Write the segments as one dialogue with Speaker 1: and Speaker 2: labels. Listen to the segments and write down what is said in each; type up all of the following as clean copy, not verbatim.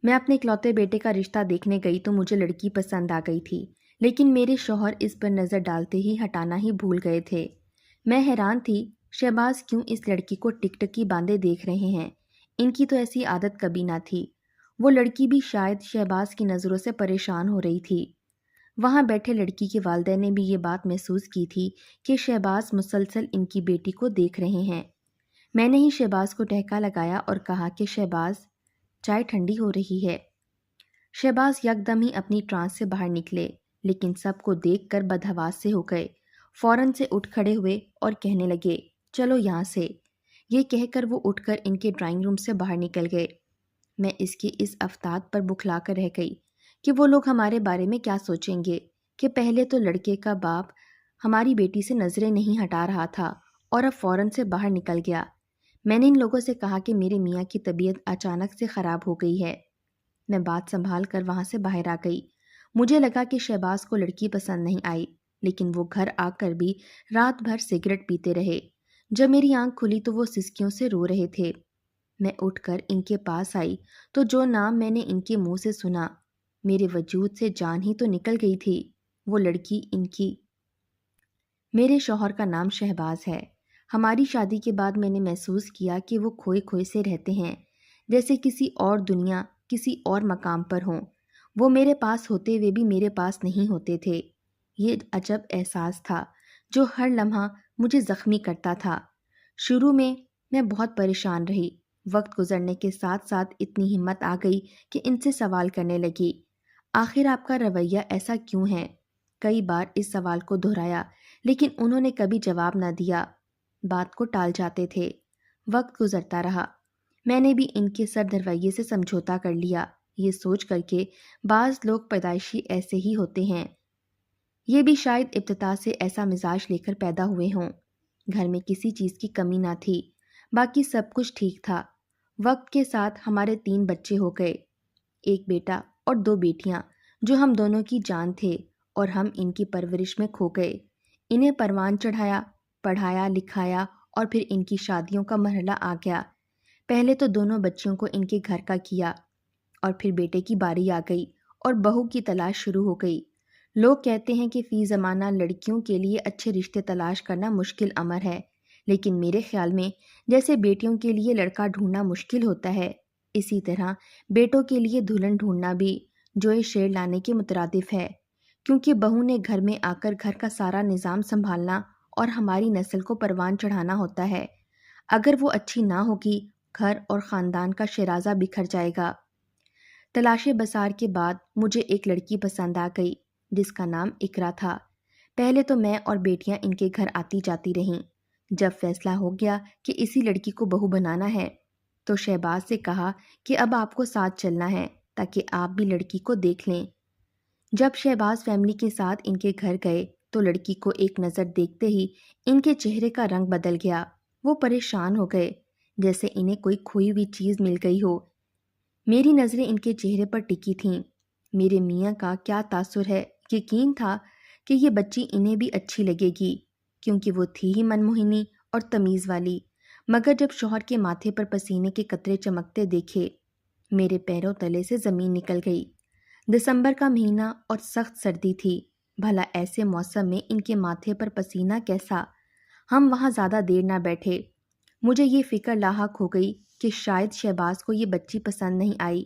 Speaker 1: میں اپنے اکلوتے بیٹے کا رشتہ دیکھنے گئی تو مجھے لڑکی پسند آ گئی تھی، لیکن میرے شوہر اس پر نظر ڈالتے ہی ہٹانا ہی بھول گئے تھے۔ میں حیران تھی، شہباز کیوں اس لڑکی کو ٹکٹکی باندھے دیکھ رہے ہیں؟ ان کی تو ایسی عادت کبھی نہ تھی۔ وہ لڑکی بھی شاید شہباز کی نظروں سے پریشان ہو رہی تھی۔ وہاں بیٹھے لڑکی کے والدین نے بھی یہ بات محسوس کی تھی کہ شہباز مسلسل ان کی بیٹی کو دیکھ رہے ہیں۔ میں نے ہی شہباز کو ٹہکا لگایا اور کہا کہ شہباز، چائے ٹھنڈی ہو رہی ہے۔ شہباز یکدم ہی اپنی ٹرانس سے باہر نکلے، لیکن سب کو دیکھ کر بدحواس سے ہو گئے۔ فوراً سے اٹھ کھڑے ہوئے اور کہنے لگے، چلو یہاں سے۔ یہ کہہ کر وہ اٹھ کر ان کے ڈرائنگ روم سے باہر نکل گئے۔ میں اس کی اس افتاد پر بکھلا کر رہ گئی کہ وہ لوگ ہمارے بارے میں کیا سوچیں گے کہ پہلے تو لڑکے کا باپ ہماری بیٹی سے نظریں نہیں ہٹا رہا تھا اور اب فوراً سے باہر نکل گیا۔ میں نے ان لوگوں سے کہا کہ میرے میاں کی طبیعت اچانک سے خراب ہو گئی ہے۔ میں بات سنبھال کر وہاں سے باہر آ گئی۔ مجھے لگا کہ شہباز کو لڑکی پسند نہیں آئی، لیکن وہ گھر آ کر بھی رات بھر سگریٹ پیتے رہے۔ جب میری آنکھ کھلی تو وہ سسکیوں سے رو رہے تھے۔ میں اٹھ کر ان کے پاس آئی تو جو نام میں نے ان کے منہ سے سنا، میرے وجود سے جان ہی تو نکل گئی تھی۔ وہ لڑکی ان کی۔ میرے شوہر کا نام شہباز ہے۔ ہماری شادی کے بعد میں نے محسوس کیا کہ وہ کھوئے کھوئے سے رہتے ہیں، جیسے کسی اور دنیا، کسی اور مقام پر ہوں۔ وہ میرے پاس ہوتے ہوئے بھی میرے پاس نہیں ہوتے تھے۔ یہ عجب احساس تھا جو ہر لمحہ مجھے زخمی کرتا تھا۔ شروع میں بہت پریشان رہی۔ وقت گزرنے کے ساتھ ساتھ اتنی ہمت آ گئی کہ ان سے سوال کرنے لگی، آخر آپ کا رویہ ایسا کیوں ہے؟ کئی بار اس سوال کو دہرایا، لیکن انہوں نے کبھی جواب نہ دیا، بات کو ٹال جاتے تھے۔ وقت گزرتا رہا۔ میں نے بھی ان کے سرد رویے سے سمجھوتا کر لیا، یہ سوچ کر کے بعض لوگ پیدائشی ایسے ہی ہوتے ہیں۔ یہ بھی شاید ابتدا سے ایسا مزاج لے کر پیدا ہوئے ہوں۔ گھر میں کسی چیز کی کمی نہ تھی، باقی سب کچھ ٹھیک تھا۔ وقت کے ساتھ ہمارے 3 بچے ہو گئے، ایک بیٹا اور 2 بیٹیاں جو ہم دونوں کی جان تھے، اور ہم ان کی پرورش میں کھو گئے۔ انہیں پروان چڑھایا، پڑھایا لکھایا اور پھر ان کی شادیوں کا مرحلہ آ گیا۔ پہلے تو دونوں بچیوں کو ان کے گھر کا کیا، اور پھر بیٹے کی باری آ گئی اور بہو کی تلاش شروع ہو گئی۔ لوگ کہتے ہیں کہ فی زمانہ لڑکیوں کے لیے اچھے رشتے تلاش کرنا مشکل امر ہے، لیکن میرے خیال میں جیسے بیٹیوں کے لیے لڑکا ڈھونڈنا مشکل ہوتا ہے، اسی طرح بیٹوں کے لیے دلہن ڈھونڈنا بھی جوئے شیر لانے کے مترادف ہے، کیونکہ بہو نے گھر میں آ کر گھر کا سارا نظام سنبھالنا اور ہماری نسل کو پروان چڑھانا ہوتا ہے۔ اگر وہ اچھی نہ ہوگی، گھر اور خاندان کا شیرازہ بکھر جائے گا۔ تلاش بسار کے بعد مجھے ایک لڑکی پسند آ گئی جس کا نام اقرا تھا۔ پہلے تو میں اور بیٹیاں ان کے گھر آتی جاتی رہیں۔ جب فیصلہ ہو گیا کہ اسی لڑکی کو بہو بنانا ہے تو شہباز سے کہا کہ اب آپ کو ساتھ چلنا ہے تاکہ آپ بھی لڑکی کو دیکھ لیں۔ جب شہباز فیملی کے ساتھ ان کے گھر گئے تو لڑکی کو ایک نظر دیکھتے ہی ان کے چہرے کا رنگ بدل گیا۔ وہ پریشان ہو گئے، جیسے انہیں کوئی کھوئی ہوئی چیز مل گئی ہو۔ میری نظریں ان کے چہرے پر ٹکی تھیں۔ میرے میاں کا کیا تاثر ہے، یقین تھا کہ یہ بچی انہیں بھی اچھی لگے گی، کیونکہ وہ تھی ہی منموہنی اور تمیز والی۔ مگر جب شوہر کے ماتھے پر پسینے کے قطرے چمکتے دیکھے، میرے پیروں تلے سے زمین نکل گئی۔ دسمبر کا مہینہ اور سخت سردی تھی، بھلا ایسے موسم میں ان کے ماتھے پر پسینہ کیسا؟ ہم وہاں زیادہ دیر نہ بیٹھے۔ مجھے یہ فکر لاحق ہو گئی کہ شاید شہباز کو یہ بچی پسند نہیں آئی،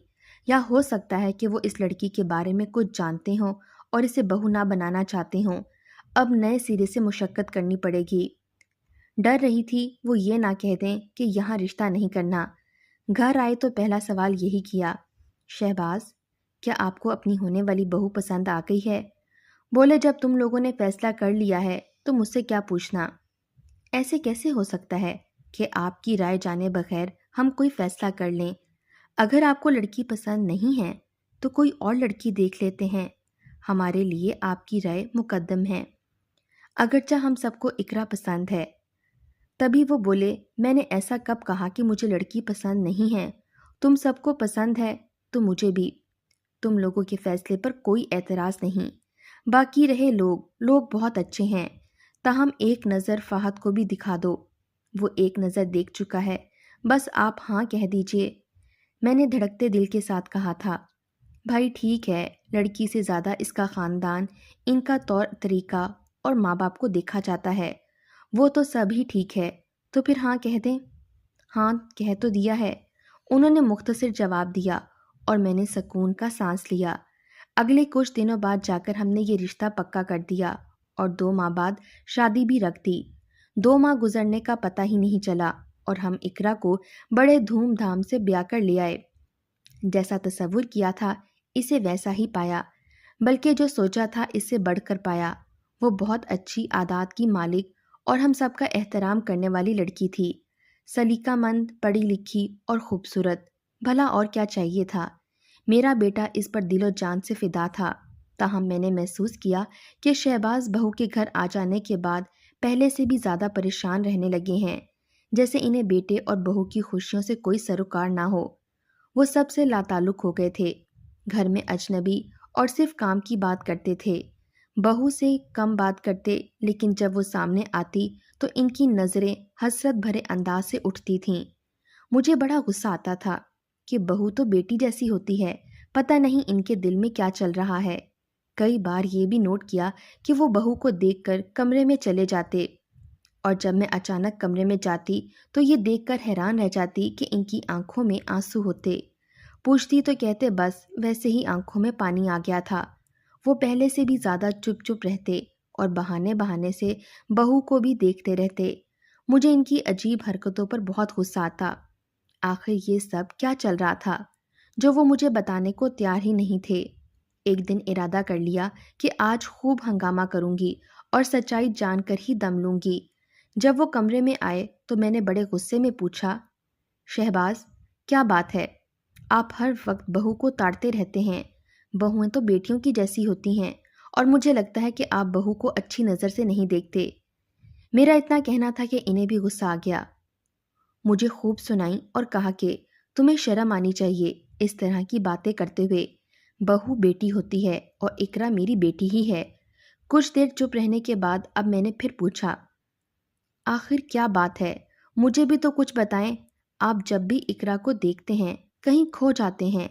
Speaker 1: یا ہو سکتا ہے کہ وہ اس لڑکی کے بارے میں کچھ جانتے ہوں اور اسے بہو نہ بنانا چاہتے ہوں۔ اب نئے سرے سے مشقت کرنی پڑے گی۔ ڈر رہی تھی وہ یہ نہ کہہ دیں کہ یہاں رشتہ نہیں کرنا۔ گھر آئے تو پہلا سوال یہی کیا، شہباز، کیا آپ کو اپنی ہونے والی بہو پسند آ گئی ہے؟ بولے، جب تم لوگوں نے فیصلہ کر لیا ہے تو مجھ سے کیا پوچھنا؟ ایسے کیسے ہو سکتا ہے کہ آپ کی رائے جانے بغیر ہم کوئی فیصلہ کر لیں؟ اگر آپ کو لڑکی پسند نہیں ہے تو کوئی اور لڑکی دیکھ لیتے ہیں۔ ہمارے لیے آپ کی رائے مقدم ہے، اگرچہ ہم سب کو اقرا پسند ہے۔ تبھی وہ بولے، میں نے ایسا کب کہا کہ مجھے لڑکی پسند نہیں ہے؟ تم سب کو پسند ہے تو مجھے بھی۔ تم لوگوں کے فیصلے پر کوئی اعتراض نہیں۔ باقی رہے لوگ بہت اچھے ہیں، تاہم ایک نظر فہد کو بھی دکھا دو۔ وہ ایک نظر دیکھ چکا ہے، بس آپ ہاں کہہ دیجئے۔ میں نے دھڑکتے دل کے ساتھ کہا تھا۔ بھائی ٹھیک ہے، لڑکی سے زیادہ اس کا خاندان، ان کا طور طریقہ اور ماں باپ کو دیکھا جاتا ہے، وہ تو سب ہی ٹھیک ہے، تو پھر ہاں کہہ دیں۔ ہاں کہہ تو دیا ہے، انہوں نے مختصر جواب دیا اور میں نے سکون کا سانس لیا۔ اگلے کچھ دنوں بعد جا کر ہم نے یہ رشتہ پکا کر دیا اور 2 ماہ بعد شادی بھی رکھ دی۔ 2 ماہ گزرنے کا پتہ ہی نہیں چلا اور ہم اقرا کو بڑے دھوم دھام سے بیاہ کر لے آئے۔ جیسا تصور کیا تھا اسے ویسا ہی پایا، بلکہ جو سوچا تھا اس سے بڑھ کر پایا۔ وہ بہت اچھی عادات کی مالک اور ہم سب کا احترام کرنے والی لڑکی تھی، سلیقہ مند، پڑھی لکھی اور خوبصورت۔ بھلا اور کیا چاہیے تھا؟ میرا بیٹا اس پر دل و جان سے فدا تھا۔ تاہم میں نے محسوس کیا کہ شہباز بہو کے گھر آ جانے کے بعد پہلے سے بھی زیادہ پریشان رہنے لگے ہیں، جیسے انہیں بیٹے اور بہو کی خوشیوں سے کوئی سروکار نہ ہو۔ وہ سب سے لاتعلق ہو گئے تھے، گھر میں اجنبی اور صرف کام کی بات کرتے تھے، بہو سے کم بات کرتے، لیکن جب وہ سامنے آتی تو ان کی نظریں حسرت بھرے انداز سے اٹھتی تھیں۔ مجھے بڑا غصہ آتا تھا کہ بہو تو بیٹی جیسی ہوتی ہے، پتہ نہیں ان کے دل میں کیا چل رہا ہے۔ کئی بار یہ بھی نوٹ کیا کہ وہ بہو کو دیکھ کر کمرے میں چلے جاتے، اور جب میں اچانک کمرے میں جاتی تو یہ دیکھ کر حیران رہ جاتی کہ ان کی آنکھوں میں آنسو ہوتے۔ پوچھتی تو کہتے بس ویسے ہی آنکھوں میں پانی آ گیا تھا۔ وہ پہلے سے بھی زیادہ چپ چپ رہتے اور بہانے بہانے سے بہو کو بھی دیکھتے رہتے۔ مجھے ان کی عجیب حرکتوں پر بہت غصہ آتا۔ آخر یہ سب کیا چل رہا تھا جو وہ مجھے بتانے کو تیار ہی نہیں تھے؟ ایک دن ارادہ کر لیا کہ آج خوب ہنگامہ کروں گی اور سچائی جان کر ہی دم لوں گی۔ جب وہ کمرے میں آئے تو میں نے بڑے غصے میں پوچھا، شہباز کیا بات ہے؟ آپ ہر وقت بہو کو تاڑتے رہتے ہیں، بہویں تو بیٹیوں کی جیسی ہوتی ہیں، اور مجھے لگتا ہے کہ آپ بہو کو اچھی نظر سے نہیں دیکھتے۔ میرا اتنا کہنا تھا کہ انہیں بھی غصہ آ گیا۔ مجھے خوب سنائی اور کہا کہ تمہیں شرم آنی چاہیے اس طرح کی باتیں کرتے ہوئے، بہو بیٹی ہوتی ہے اور اقرا میری بیٹی ہی ہے۔ کچھ دیر چپ رہنے کے بعد اب میں نے پھر پوچھا، آخر کیا بات ہے؟ مجھے بھی تو کچھ بتائیں۔ آپ جب بھی اقرا کو دیکھتے ہیں کہیں کھو جاتے ہیں۔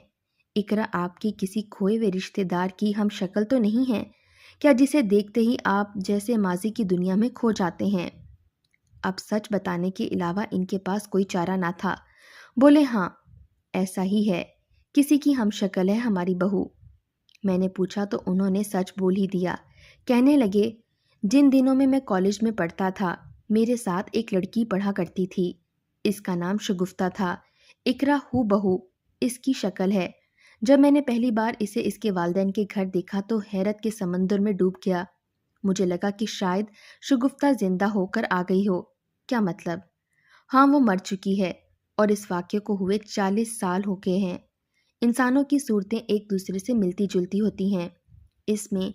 Speaker 1: اقرا آپ کی کسی کھوئے ہوئے رشتہ دار کی ہم شکل تو نہیں ہے کیا، جسے دیکھتے ہی آپ جیسے ماضی کی دنیا میں کھو جاتے ہیں؟ اب سچ بتانے کے علاوہ ان کے پاس کوئی چارہ نہ تھا۔ بولے ہاں ایسا ہی ہے، کسی کی ہم شکل ہے ہماری بہو۔ میں نے پوچھا تو انہوں نے سچ بول ہی دیا۔ کہنے لگے، جن دنوں میں کالج میں پڑھتا تھا میرے ساتھ ایک لڑکی پڑھا کرتی تھی، اس کا نام شگفتہ تھا، اقرا ہو بہو اس کی شکل ہے۔ جب میں نے پہلی بار اسے اس کے والدین کے گھر دیکھا تو حیرت کے سمندر میں ڈوب گیا۔ مجھے لگا کہ شاید شگفتہ زندہ ہو کر آ گئی ہو۔ کیا مطلب؟ ہاں وہ مر چکی ہے، اور اس واقعے کو ہوئے 40 سال ہو گئے ہیں۔ انسانوں کی صورتیں ایک دوسرے سے ملتی جلتی ہوتی ہیں، اس میں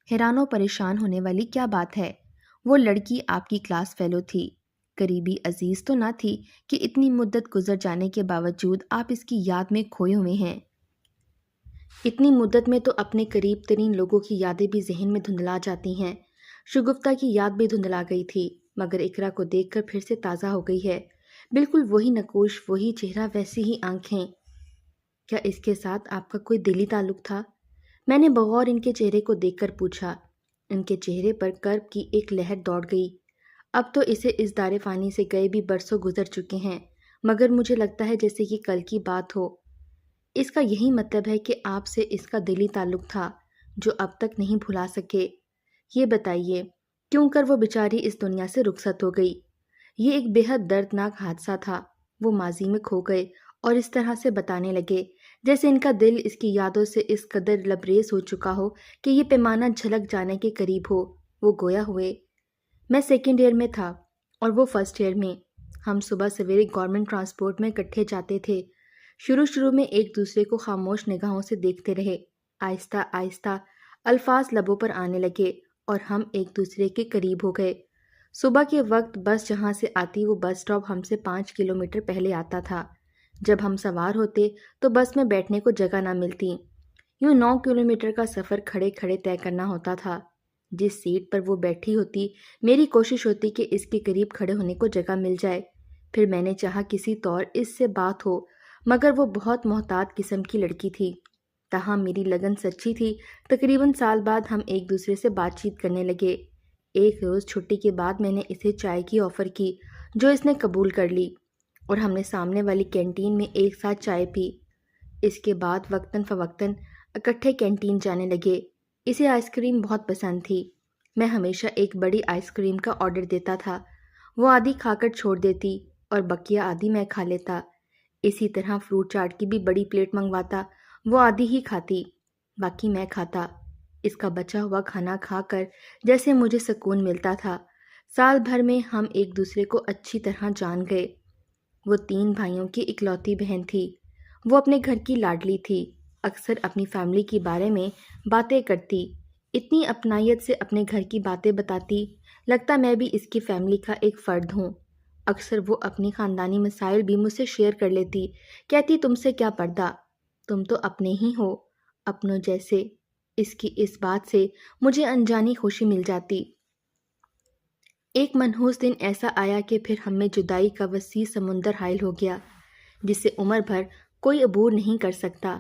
Speaker 1: حیران و پریشان ہونے والی کیا بات ہے؟ وہ لڑکی آپ کی کلاس فیلو تھی، قریبی عزیز تو نہ تھی کہ اتنی مدت گزر جانے کے باوجود آپ اس کی یاد میں کھوئے ہوئے ہیں۔ اتنی مدت میں تو اپنے قریب ترین لوگوں کی یادیں بھی ذہن میں دھندلا جاتی ہیں۔ شگفتہ کی یاد بھی دھندلا گئی تھی، مگر اقرا کو دیکھ کر پھر سے تازہ ہو گئی ہے۔ بالکل وہی نقوش، وہی چہرہ، ویسی ہی آنکھیں۔ کیا اس کے ساتھ آپ کا کوئی دلی تعلق تھا؟ میں نے بغور ان کے چہرے کو دیکھ کر پوچھا۔ ان کے چہرے پر کرب کی ایک لہر دوڑ گئی۔ اب تو اسے اس دار فانی سے گئے بھی برسوں گزر چکے ہیں، مگر مجھے لگتا ہے جیسے کہ کل کی بات ہو۔ اس کا یہی مطلب ہے کہ آپ سے اس کا دلی تعلق تھا جو اب تک نہیں بھلا سکے۔ یہ بتائیے کیوں کر وہ بیچاری اس دنیا سے رخصت ہو گئی؟ یہ ایک بے حد دردناک حادثہ تھا۔ وہ ماضی میں کھو گئے اور اس طرح سے بتانے لگے جیسے ان کا دل اس کی یادوں سے اس قدر لبریز ہو چکا ہو کہ یہ پیمانہ جھلک جانے کے قریب ہو۔ وہ گویا ہوئے، میں سیکنڈ ایئر میں تھا اور وہ فرسٹ ایئر میں۔ ہم صبح سویرے گورنمنٹ ٹرانسپورٹ میں اکٹھے جاتے تھے۔ شروع میں ایک دوسرے کو خاموش نگاہوں سے دیکھتے رہے۔ آہستہ آہستہ الفاظ لبوں پر آنے لگے اور ہم ایک دوسرے کے قریب ہو گئے۔ صبح کے وقت بس جہاں سے آتی وہ بس اسٹاپ ہم سے 5 کلومیٹر پہلے آتا تھا۔ جب ہم سوار ہوتے تو بس میں بیٹھنے کو جگہ نہ ملتی، یوں 9 کلومیٹر کا سفر کھڑے کھڑے طے کرنا ہوتا تھا۔ جس سیٹ پر وہ بیٹھی ہوتی میری کوشش ہوتی کہ اس کے قریب کھڑے ہونے کو جگہ مل جائے۔ پھر میں نے چاہا کسی طور اس سے بات ہو، مگر وہ بہت محتاط قسم کی لڑکی تھی۔ تاہم میری لگن سچی تھی۔ تقریباً سال بعد ہم ایک دوسرے سے بات چیت کرنے لگے۔ ایک روز چھٹی کے بعد میں نے اسے چائے کی آفر کی، جو اس نے قبول کر لی، اور ہم نے سامنے والی کینٹین میں ایک ساتھ چائے پی۔ اس کے بعد وقتاً فوقتاً اکٹھے کینٹین جانے لگے۔ اسے آئس کریم بہت پسند تھی۔ میں ہمیشہ ایک بڑی آئس کریم کا آرڈر دیتا تھا۔ وہ آدھی کھا کر چھوڑ دیتی اور بقیہ آدھی میں کھا لیتا۔ اسی طرح فروٹ چاٹ کی بھی بڑی پلیٹ منگواتا، وہ آدھی ہی کھاتی، باقی میں کھاتا۔ اس کا بچا ہوا کھانا کھا کر جیسے مجھے سکون ملتا تھا۔ سال بھر میں ہم ایک دوسرے کو اچھی طرح جان گئے۔ وہ 3 بھائیوں کی اکلوتی بہن تھی۔ وہ اپنے گھر کی لاڈلی تھی۔ اکثر اپنی فیملی کے بارے میں باتیں کرتی، اتنی اپنائیت سے اپنے گھر کی باتیں بتاتی، لگتا میں بھی اس کی فیملی کا ایک فرد ہوں۔ اکثر وہ اپنی خاندانی مسائل بھی مجھ سے شیئر کر لیتی، کہتی تم سے کیا پردہ، تم تو اپنے ہی ہو، اپنوں جیسے۔ اس کی اس بات سے مجھے انجانی خوشی مل جاتی۔ ایک منحوس دن ایسا آیا کہ پھر ہم میں جدائی کا وسیع سمندر حائل ہو گیا، جس سے عمر بھر کوئی عبور نہیں کر سکتا۔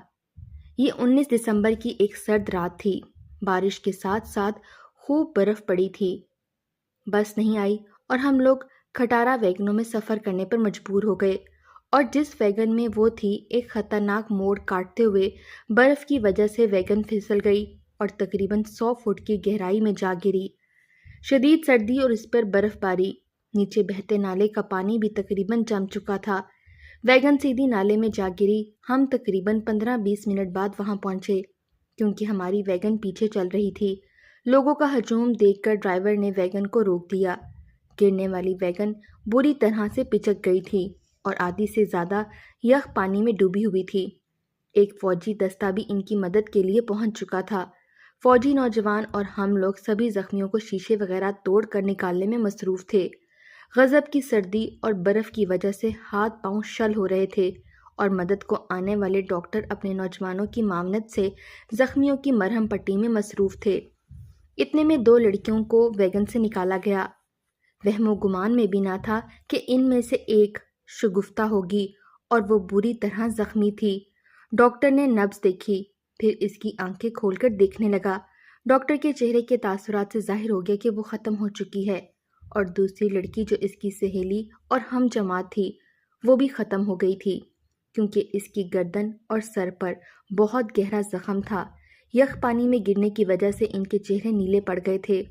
Speaker 1: یہ 19 دسمبر کی ایک سرد رات تھی۔ بارش کے ساتھ ساتھ خوب برف پڑی تھی۔ بس نہیں آئی اور ہم لوگ کھٹارا ویگنوں میں سفر کرنے پر مجبور ہو گئے، اور جس ویگن میں وہ تھی ایک خطرناک موڑ کاٹتے ہوئے برف کی وجہ سے ویگن پھسل گئی اور تقریباً 100 فٹ کی گہرائی میں جا گری۔ شدید سردی اور اس پر برف باری، نیچے بہتے نالے کا پانی بھی تقریباً جم چکا تھا۔ ویگن سیدھی نالے میں جا گری۔ ہم تقریباً 15-20 منٹ بعد وہاں پہنچے، کیونکہ ہماری ویگن پیچھے چل رہی تھی۔ لوگوں کا ہجوم دیکھ کر ڈرائیور نے ویگن کو روک دیا۔ گرنے والی ویگن بری طرح سے پچک گئی تھی اور آدھی سے زیادہ یخ پانی میں ڈوبی ہوئی تھی۔ ایک فوجی دستہ بھی ان کی مدد کے لیے پہنچ چکا تھا۔ فوجی نوجوان اور ہم لوگ سبھی زخمیوں کو شیشے وغیرہ توڑ کر نکالنے میں مصروف تھے۔ غضب کی سردی اور برف کی وجہ سے ہاتھ پاؤں شل ہو رہے تھے، اور مدد کو آنے والے ڈاکٹر اپنے نوجوانوں کی معاونت سے زخمیوں کی مرہم پٹی میں مصروف تھے۔ اتنے میں 2 لڑکیوں کو ویگن سے نکالا گیا۔ وہم و گمان میں بھی نہ تھا کہ ان میں سے ایک شگفتہ ہوگی، اور وہ بری طرح زخمی تھی۔ ڈاکٹر نے نبض دیکھی، پھر اس کی آنکھیں کھول کر دیکھنے لگا۔ ڈاکٹر کے چہرے کے تاثرات سے ظاہر ہو گیا کہ وہ ختم ہو چکی ہے، اور دوسری لڑکی جو اس کی سہیلی اور ہم جماعت تھی، وہ بھی ختم ہو گئی تھی، کیونکہ اس کی گردن اور سر پر بہت گہرا زخم تھا۔ یخ پانی میں گرنے کی وجہ سے ان کے چہرے نیلے پڑ گئے تھے،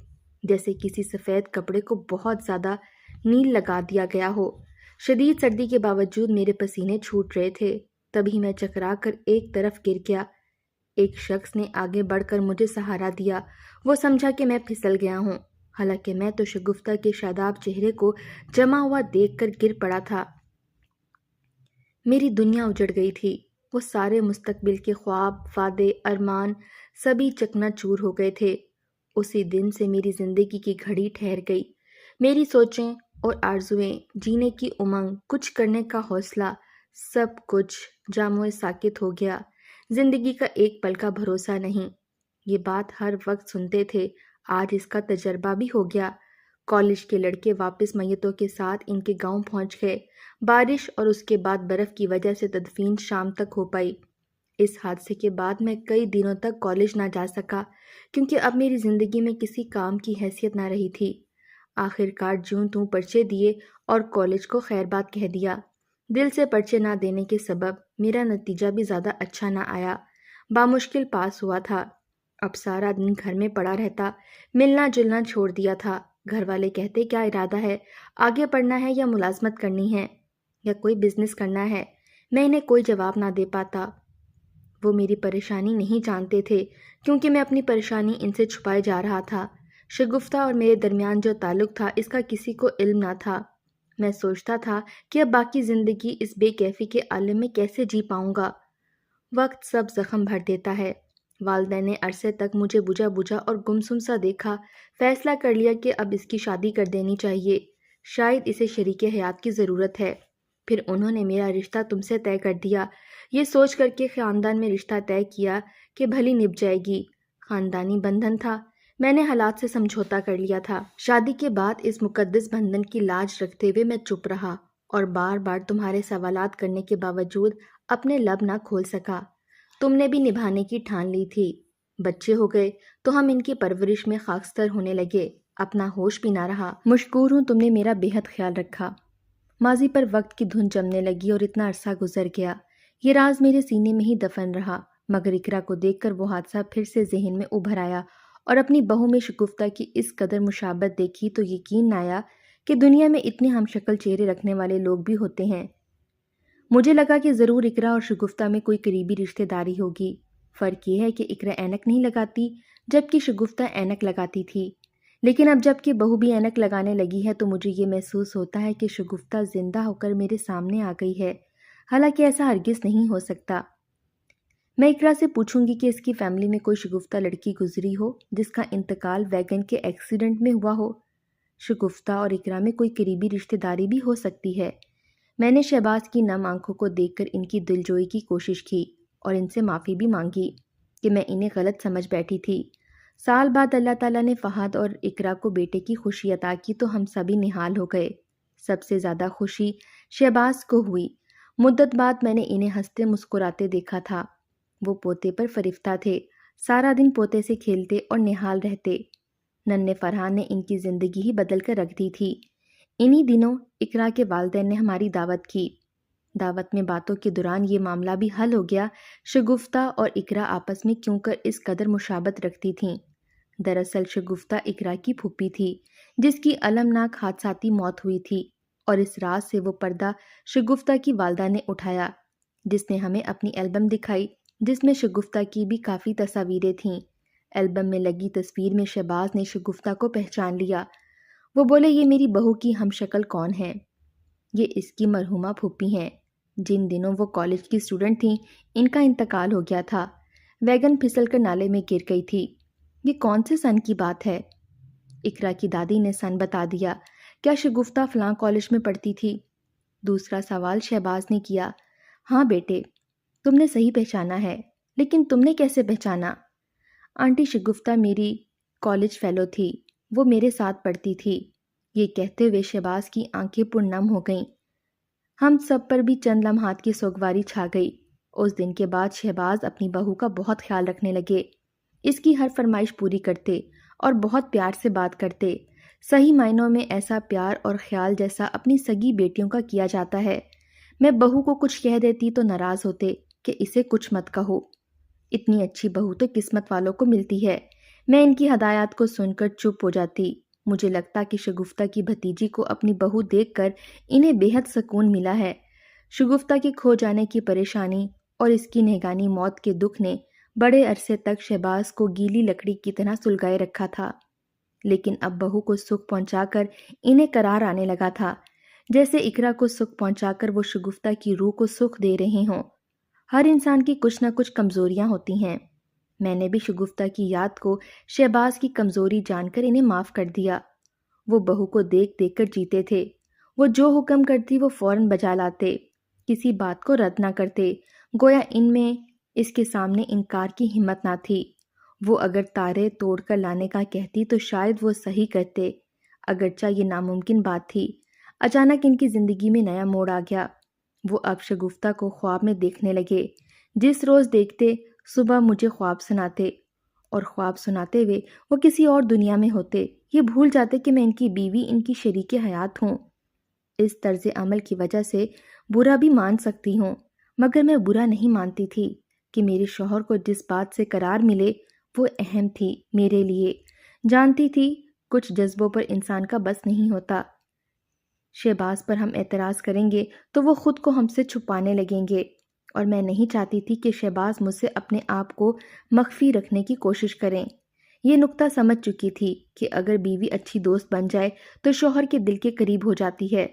Speaker 1: جیسے کسی سفید کپڑے کو بہت زیادہ نیل لگا دیا گیا ہو۔ شدید سردی کے باوجود میرے پسینے چھوٹ رہے تھے۔ تبھی میں چکرا کر ایک طرف گر گیا۔ ایک شخص نے آگے بڑھ کر مجھے سہارا دیا۔ وہ سمجھا کہ میں پھسل گیا ہوں، حالانکہ میں تو شگفتہ کے شاداب چہرے کو جمع ہوا دیکھ کر گر پڑا تھا۔ میری دنیا اجڑ گئی تھی۔ وہ سارے مستقبل کے خواب، وعدے، ارمان سبھی چکنا چور ہو گئے تھے۔ اسی دن سے میری زندگی کی گھڑی ٹھہر گئی۔ میری سوچیں اور آرزوئیں، جینے کی امنگ، کچھ کرنے کا حوصلہ، سب کچھ جامع ساکت ہو گیا۔ زندگی کا ایک پل کا بھروسہ نہیں۔ یہ بات ہر وقت سنتے تھے، آج اس کا تجربہ بھی ہو گیا۔ کالج کے لڑکے واپس میتوں کے ساتھ ان کے گاؤں پہنچ گئے۔ بارش اور اس کے بعد برف کی وجہ سے تدفین شام تک ہو پائی۔ اس حادثے کے بعد میں کئی دنوں تک کالج نہ جا سکا، کیونکہ اب میری زندگی میں کسی کام کی حیثیت نہ رہی تھی۔ آخر کار جوں توں پرچے دیے اور کالج کو خیر بات کہہ دیا۔ دل سے پرچے نہ دینے کے سبب میرا نتیجہ بھی زیادہ اچھا نہ آیا۔ بامشکل پاس ہوا تھا۔ اب سارا دن گھر میں پڑا رہتا، ملنا جلنا چھوڑ دیا تھا۔ گھر والے کہتے کیا ارادہ ہے، آگے پڑھنا ہے یا ملازمت کرنی ہے یا کوئی بزنس کرنا ہے؟ میں انہیں کوئی جواب نہ دے پاتا۔ وہ میری پریشانی نہیں جانتے تھے، کیونکہ میں اپنی پریشانی ان سے چھپائے جا رہا تھا۔ شگفتہ اور میرے درمیان جو تعلق تھا، اس کا کسی کو علم نہ تھا۔ میں سوچتا تھا کہ اب باقی زندگی اس بے کیفی کے عالم میں کیسے جی پاؤں گا۔ وقت سب زخم بھر دیتا ہے۔ والدین نے عرصے تک مجھے بجھا بجھا اور گمسم سا دیکھا۔ فیصلہ کر لیا کہ اب اس کی شادی کر دینی چاہیے، شاید اسے شریک حیات کی ضرورت ہے۔ پھر انہوں نے میرا رشتہ تم سے طے کر دیا، یہ سوچ کر کہ خاندان میں رشتہ طے کیا کہ بھلی نبھ جائے گی۔ خاندانی بندھن تھا، میں نے حالات سے سمجھوتا کر لیا تھا۔ شادی کے بعد اس مقدس بندھن کی لاج رکھتے ہوئے میں چپ رہا، اور بار بار تمہارے سوالات کرنے کے باوجود اپنے لب نہ کھول سکا۔ تم نے بھی نبھانے کی ٹھان لی تھی، بچے ہو گئے تو ہم ان کی پرورش میں خاکستر ہونے لگے، اپنا ہوش بھی نہ رہا۔ مشکور ہوں تم نے میرا بے حد خیال رکھا۔ ماضی پر وقت کی دھن جمنے لگی اور اتنا عرصہ گزر گیا، یہ راز میرے سینے میں ہی دفن رہا، مگر اقرا کو دیکھ کر وہ حادثہ پھر سے ذہن میں ابھر آیا اور اپنی بہو میں شگفتہ کی اس قدر مشابہت دیکھی تو یقین نہ آیا کہ دنیا میں اتنے ہم شکل چہرے رکھنے والے لوگ بھی ہوتے ہیں۔ مجھے لگا کہ ضرور اقرا اور شگفتہ میں کوئی قریبی رشتہ داری ہوگی۔ فرق یہ ہے کہ اقرا اینک نہیں لگاتی جبکہ شگفتہ اینک لگاتی تھی، لیکن اب جب کہ بہو بھی اینک لگانے لگی ہے تو مجھے یہ محسوس ہوتا ہے کہ شگفتہ زندہ ہو کر میرے سامنے آ گئی ہے، حالانکہ ایسا ہرگز نہیں ہو سکتا۔ میں اقرا سے پوچھوں گی کہ اس کی فیملی میں کوئی شگفتہ لڑکی گزری ہو جس کا انتقال ویگن کے ایکسیڈنٹ میں ہوا ہو۔ شگفتہ اور اقرا میں کوئی قریبی رشتہ داری بھی ہو سکتی ہے۔ میں نے شہباز کی نم آنکھوں کو دیکھ کر ان کی دلجوئی کی کوشش کی اور ان سے معافی بھی مانگی کہ میں انہیں غلط سمجھ بیٹھی تھی۔ سال بعد اللہ تعالیٰ نے فہد اور اقرا کو بیٹے کی خوشی عطا کی تو ہم سبھی نہال ہو گئے۔ سب سے زیادہ خوشی شہباز کو ہوئی۔ مدت بعد میں نے انہیں ہنستے مسکراتے دیکھا تھا۔ وہ پوتے پر فریفتہ تھے، سارا دن پوتے سے کھیلتے اور نہال رہتے۔ ننھے فرحان نے ان کی زندگی ہی بدل کر رکھ دی تھی۔ انہی دنوں اقرا کے والدین نے ہماری دعوت کی۔ دعوت میں باتوں کے دوران یہ معاملہ بھی حل ہو گیا، شگفتہ اور اقرا آپس میں کیوں کر اس قدر مشابہت رکھتی تھیں۔ دراصل شگفتہ اقرا کی پھوپھی تھی جس کی المناک حادثاتی موت ہوئی تھی، اور اس راز سے وہ پردہ شگفتہ کی والدہ نے اٹھایا، جس نے ہمیں اپنی البم دکھائی جس میں شگفتہ کی بھی کافی تصاویریں تھیں۔ البم میں لگی تصویر میں شہباز نے شگفتہ کو پہچان لیا۔ وہ بولے، یہ میری بہو کی ہم شکل کون ہے؟ یہ اس کی مرحومہ پھوپھی ہیں، جن دنوں وہ کالج کی اسٹوڈنٹ تھیں ان کا انتقال ہو گیا تھا، ویگن پھسل کر نالے میں گر گئی تھی۔ یہ کون سے سن کی بات ہے؟ اقرا کی دادی نے سن بتا دیا۔ کیا شگفتہ فلاں کالج میں پڑھتی تھی؟ دوسرا سوال شہباز نے کیا۔ ہاں بیٹے، تم نے صحیح پہچانا ہے، لیکن تم نے کیسے پہچانا؟ آنٹی شگفتہ میری کالج فیلو تھی، وہ میرے ساتھ پڑھتی تھی۔ یہ کہتے ہوئے شہباز کی آنکھیں پرنم ہو گئیں۔ ہم سب پر بھی چند لمحات کی سوگواری چھا گئی۔ اس دن کے بعد شہباز اپنی بہو کا بہت خیال رکھنے لگے، اس کی ہر فرمائش پوری کرتے اور بہت پیار سے بات کرتے۔ صحیح معنوں میں ایسا پیار اور خیال جیسا اپنی سگی بیٹیوں کا کیا جاتا ہے۔ میں بہو کو کچھ کہہ دیتی تو ناراض ہوتے کہ اسے کچھ مت کہو، اتنی اچھی بہو تو قسمت والوں کو ملتی ہے۔ میں ان کی ہدایات کو سن کر چپ ہو جاتی۔ مجھے لگتا کہ شگفتہ کی بھتیجی کو اپنی بہو دیکھ کر انہیں بے حد سکون ملا ہے۔ شگفتہ کے کھو جانے کی پریشانی اور اس کی نہگانی موت کے دکھ نے بڑے عرصے تک شہباز کو گیلی لکڑی کی طرح سلگائے رکھا تھا، لیکن اب بہو کو سکھ پہنچا کر انہیں قرار آنے لگا تھا، جیسے اقرا کو سکھ پہنچا کر وہ شگفتہ کی روح کو سکھ دے رہے ہوں۔ ہر انسان کی کچھ نہ کچھ کمزوریاں ہوتی ہیں۔ میں نے بھی شگفتہ کی یاد کو شہباز کی کمزوری جان کر انہیں معاف کر دیا۔ وہ بہو کو دیکھ دیکھ کر جیتے تھے، وہ جو حکم کرتی وہ فوراً بجا لاتے، کسی بات کو رد نہ کرتے، گویا ان میں اس کے سامنے انکار کی ہمت نہ تھی۔ وہ اگر تارے توڑ کر لانے کا کہتی تو شاید وہ صحیح کرتے، اگرچہ یہ ناممکن بات تھی۔ اچانک ان کی زندگی میں نیا موڑ آ گیا۔ وہ اب شگفتہ کو خواب میں دیکھنے لگے۔ جس روز دیکھتے صبح مجھے خواب سناتے، اور خواب سناتے ہوئے وہ کسی اور دنیا میں ہوتے، یہ بھول جاتے کہ میں ان کی بیوی، ان کی شریک حیات ہوں۔ اس طرز عمل کی وجہ سے برا بھی مان سکتی ہوں، مگر میں برا نہیں مانتی تھی کہ میرے شوہر کو جس بات سے قرار ملے وہ اہم تھی میرے لیے۔ جانتی تھی کچھ جذبوں پر انسان کا بس نہیں ہوتا۔ شہباز پر ہم اعتراض کریں گے تو وہ خود کو ہم سے چھپانے لگیں گے، اور میں نہیں چاہتی تھی کہ شہباز مجھ سے اپنے آپ کو مخفی رکھنے کی کوشش کریں۔ یہ نکتہ سمجھ چکی تھی کہ اگر بیوی اچھی دوست بن جائے تو شوہر کے دل کے قریب ہو جاتی ہے۔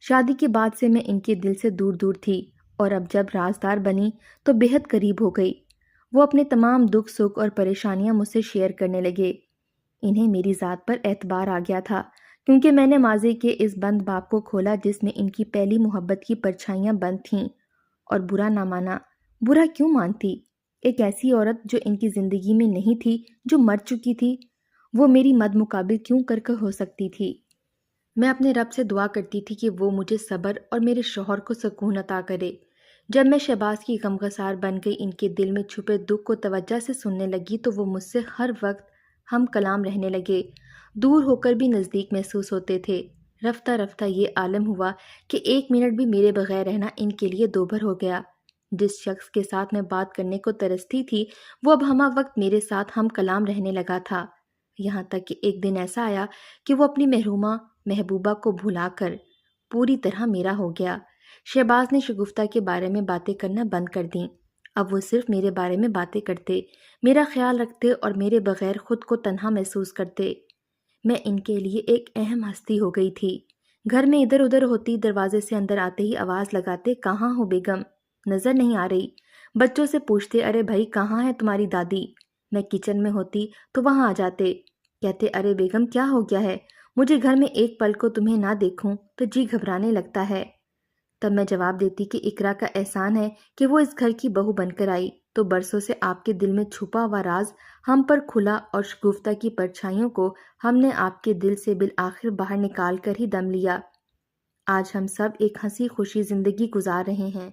Speaker 1: شادی کے بعد سے میں ان کے دل سے دور دور تھی، اور اب جب رازدار بنی تو بے حد قریب ہو گئی۔ وہ اپنے تمام دکھ سکھ اور پریشانیاں مجھ سے شیئر کرنے لگے۔ انہیں میری ذات پر اعتبار آ گیا تھا، کیونکہ میں نے ماضی کے اس بند باب کو کھولا جس میں ان کی پہلی محبت کی پرچھائیاں بند تھیں، اور برا نہ مانا۔ برا کیوں مانتی؟ ایک ایسی عورت جو ان کی زندگی میں نہیں تھی، جو مر چکی تھی، وہ میری مد مقابل کیوں کر ہو سکتی تھی؟ میں اپنے رب سے دعا کرتی تھی کہ وہ مجھے صبر اور میرے شوہر کو سکون عطا کرے، جب میں شہباز کی غمگسار بن گئی ان کے دل میں چھپے دکھ کو توجہ سے سننے لگی تو وہ مجھ سے ہر وقت ہم کلام رہنے لگے، دور ہو کر بھی نزدیک محسوس ہوتے تھے۔ رفتہ رفتہ یہ عالم ہوا کہ ایک منٹ بھی میرے بغیر رہنا ان کے لیے دوبھر ہو گیا۔ جس شخص کے ساتھ میں بات کرنے کو ترستی تھی وہ اب ہمہ وقت میرے ساتھ ہم کلام رہنے لگا تھا، یہاں تک کہ ایک دن ایسا آیا کہ وہ اپنی محرومہ محبوبہ کو بھلا کر پوری طرح میرا ہو گیا۔ شہباز نے شگفتہ کے بارے میں باتیں کرنا بند کر دیں، اب وہ صرف میرے بارے میں باتیں کرتے، میرا خیال رکھتے اور میرے بغیر خود کو تنہا محسوس کرتے۔ میں ان کے لیے ایک اہم ہستی ہو گئی تھی۔ گھر میں ادھر ادھر ہوتی، دروازے سے اندر آتے ہی آواز لگاتے، کہاں ہو بیگم؟ نظر نہیں آ رہی۔ بچوں سے پوچھتے، ارے بھائی کہاں ہے تمہاری دادی؟ میں کچن میں ہوتی تو وہاں آ جاتے، کہتے، ارے بیگم کیا ہو گیا ہے؟ مجھے گھر میں ایک پل کو تمہیں نہ دیکھوں تو جی گھبرانے لگتا ہے۔ تب میں جواب دیتی کہ اقرا کا احسان ہے کہ وہ اس گھر کی بہو بن کر آئی تو برسوں سے آپ کے دل میں چھپا ہوا راز ہم پر کھلا اور شگفتہ کی پرچھائیوں کو ہم نے آپ کے دل سے بالآخر باہر نکال کر ہی دم لیا۔ آج ہم سب ایک ہنسی خوشی زندگی گزار رہے ہیں۔